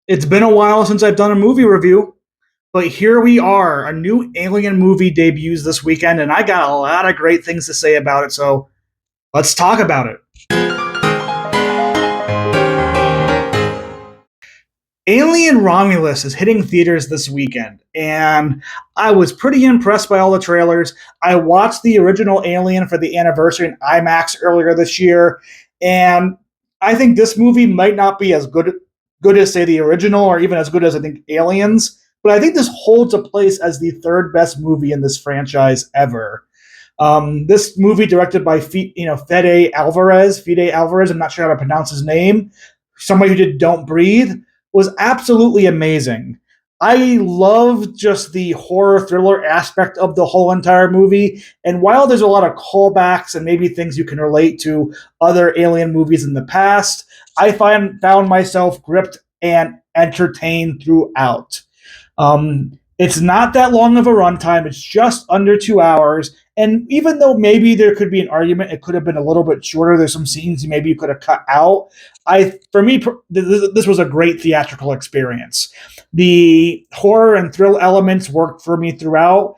It's been a while since I've done a movie review, but here we are. A new Alien movie debuts this weekend, and I got a lot of great things to say about it, so let's talk about it. Alien Romulus is hitting theaters this weekend, and I was pretty impressed by all the trailers. I watched the original Alien for the anniversary in IMAX earlier this year, and I think this movie might not be as good as say the original, or even as good as I think Aliens. But I think this holds a place as the third best movie in this franchise ever. This movie, directed by Fede Alvarez. I'm not sure how to pronounce his name. Somebody who did Don't Breathe, was absolutely amazing. I love just the horror thriller aspect of the whole entire movie. And while there's a lot of callbacks and maybe things you can relate to other Alien movies in the past, found myself gripped and entertained throughout. It's not that long of a runtime. It's just under 2 hours. And even though maybe there could be an argument, it could have been a little bit shorter. There's some scenes maybe you could have cut out. For me, this was a great theatrical experience. The horror and thrill elements worked for me throughout.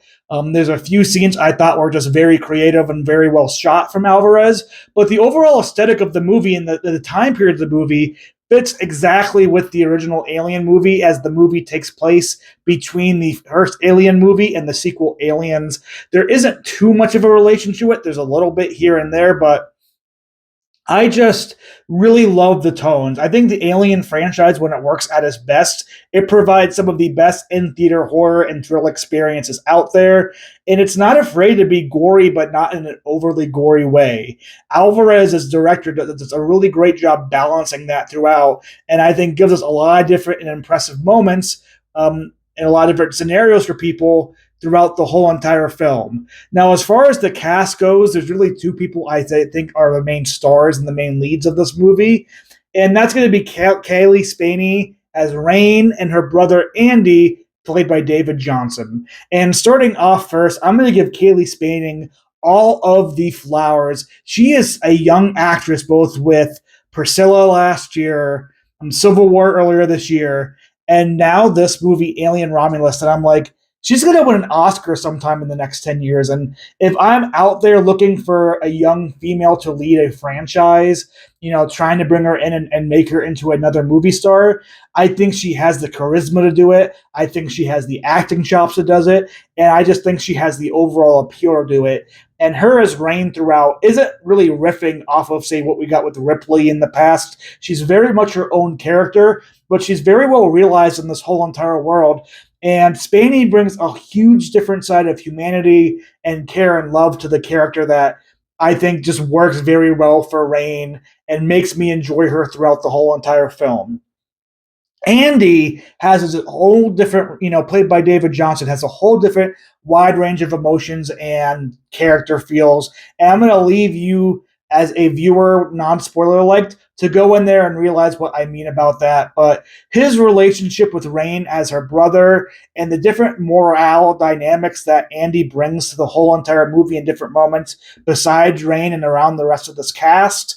There's a few scenes I thought were just very creative and very well shot from Alvarez, but the overall aesthetic of the movie and the time period of the movie fits exactly with the original Alien movie, as the movie takes place between the first Alien movie and the sequel Aliens. There isn't too much of a relation to it. There's a little bit here and there, but I just really love the tones. I think the Alien franchise, when it works at its best, it provides some of the best in theater horror and thrill experiences out there. And it's not afraid to be gory, but not in an overly gory way. Alvarez, as director, does a really great job balancing that throughout. And I think gives us a lot of different and impressive moments, and a lot of different scenarios for people throughout the whole entire film. Now, as far as the cast goes, there's really two people I think are the main stars and the main leads of this movie, and that's going to be Kaylee Spaney as Rain and her brother Andy, played by David Johnson. And starting off first, I'm going to give Kaylee Spaney all of the flowers. She is a young actress, both with Priscilla last year, Civil War earlier this year, and now this movie, Alien Romulus, that I'm like, she's going to win an Oscar sometime in the next 10 years. And if I'm out there looking for a young female to lead a franchise, trying to bring her in and make her into another movie star, I think she has the charisma to do it. I think she has the acting chops that does it. And I just think she has the overall appeal to do it. And her as Rain throughout isn't really riffing off of, say, what we got with Ripley in the past. She's very much her own character, but she's very well realized in this whole entire world. And Spaney brings a huge different side of humanity and care and love to the character that I think just works very well for Rain and makes me enjoy her throughout the whole entire film. Andy has his whole different, played by David Johnson, has a whole different wide range of emotions and character feels. And I'm going to leave you as a viewer, non-spoiler alike, to go in there and realize what I mean about that. But his relationship with Rain as her brother and the different morale dynamics that Andy brings to the whole entire movie in different moments, besides Rain and around the rest of this cast,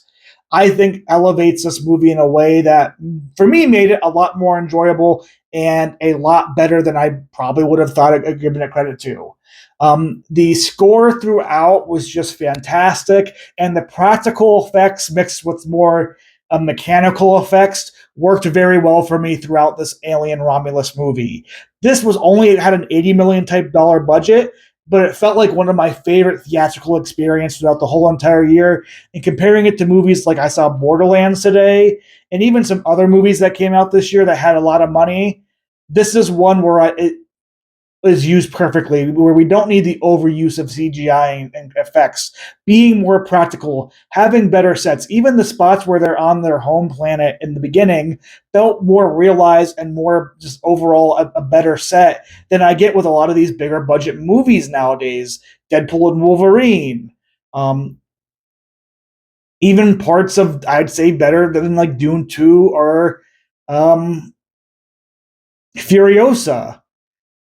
I think elevates this movie in a way that, for me, made it a lot more enjoyable and a lot better than I probably would have thought of giving it credit to. The score throughout was just fantastic, and the practical effects mixed with more mechanical effects worked very well for me throughout this Alien Romulus movie. This was only, it had an $80 million type dollar budget, but it felt like one of my favorite theatrical experiences throughout the whole entire year. And comparing it to movies like I saw Borderlands today, and even some other movies that came out this year that had a lot of money, this is one where it is used perfectly, where we don't need the overuse of CGI and effects, being more practical, having better sets. Even the spots where they're on their home planet in the beginning felt more realized and more just overall a better set than I get with a lot of these bigger budget movies nowadays. Deadpool and Wolverine. Even parts of, I'd say, better than like Dune 2 or Furiosa.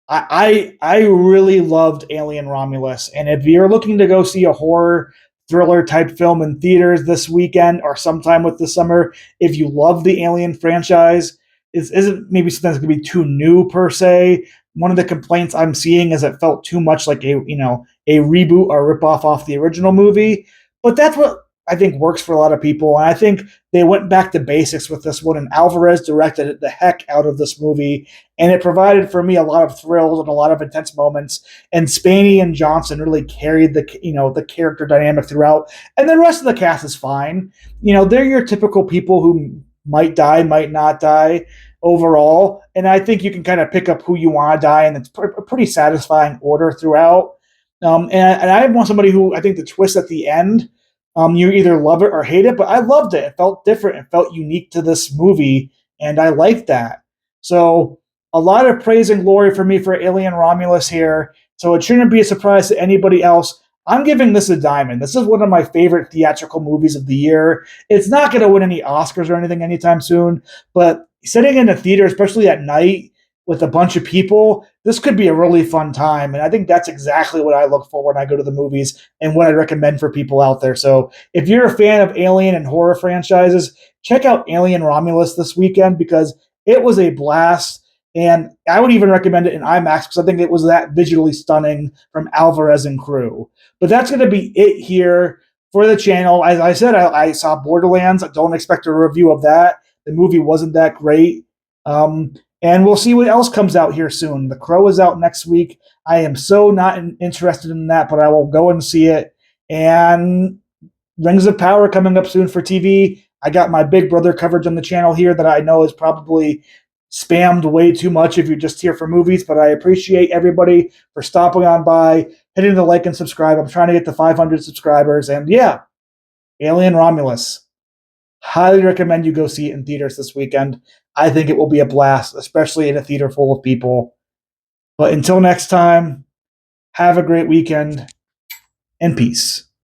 I really loved Alien Romulus, and if you're looking to go see a horror thriller type film in theaters this weekend or sometime with the summer, if you love the Alien franchise, isn't maybe something that's going to be too new per se. One of the complaints I'm seeing is it felt too much like a reboot or ripoff off the original movie. But that's what I think works for a lot of people, and I think they went back to basics with this one. And Alvarez directed the heck out of this movie, and it provided for me a lot of thrills and a lot of intense moments. And Spaney and Johnson really carried the character dynamic throughout, and the rest of the cast is fine. They're your typical people who might die, might not die overall. And I think you can kind of pick up who you want to die, and it's a pretty satisfying order throughout. And I want somebody who I think the twist at the end, you either love it or hate it, but I loved it. It felt different. It felt unique to this movie, and I liked that. So a lot of praise and glory for me for Alien Romulus here. So it shouldn't be a surprise to anybody else. I'm giving this a diamond. This is one of my favorite theatrical movies of the year. It's not going to win any Oscars or anything anytime soon, but sitting in a theater, especially at night with a bunch of people, this could be a really fun time. And I think that's exactly what I look for when I go to the movies and what I recommend for people out there. So if you're a fan of Alien and horror franchises, check out Alien Romulus this weekend because it was a blast. And I would even recommend it in IMAX because I think it was that visually stunning from Alvarez and crew. But that's going to be it here for the channel. As I said, I saw Borderlands. I don't expect a review of that. The movie wasn't that great. And we'll see what else comes out here soon. The Crow is out next week. I am so not interested in that, but I will go and see it. And Rings of Power coming up soon for TV. I got my Big Brother coverage on the channel here that I know is probably spammed way too much if you're just here for movies, but I appreciate everybody for stopping on by, hitting the like and subscribe. I'm trying to get to 500 subscribers. And yeah, Alien Romulus. Highly recommend you go see it in theaters this weekend. I think it will be a blast, especially in a theater full of people. But until next time, have a great weekend and peace.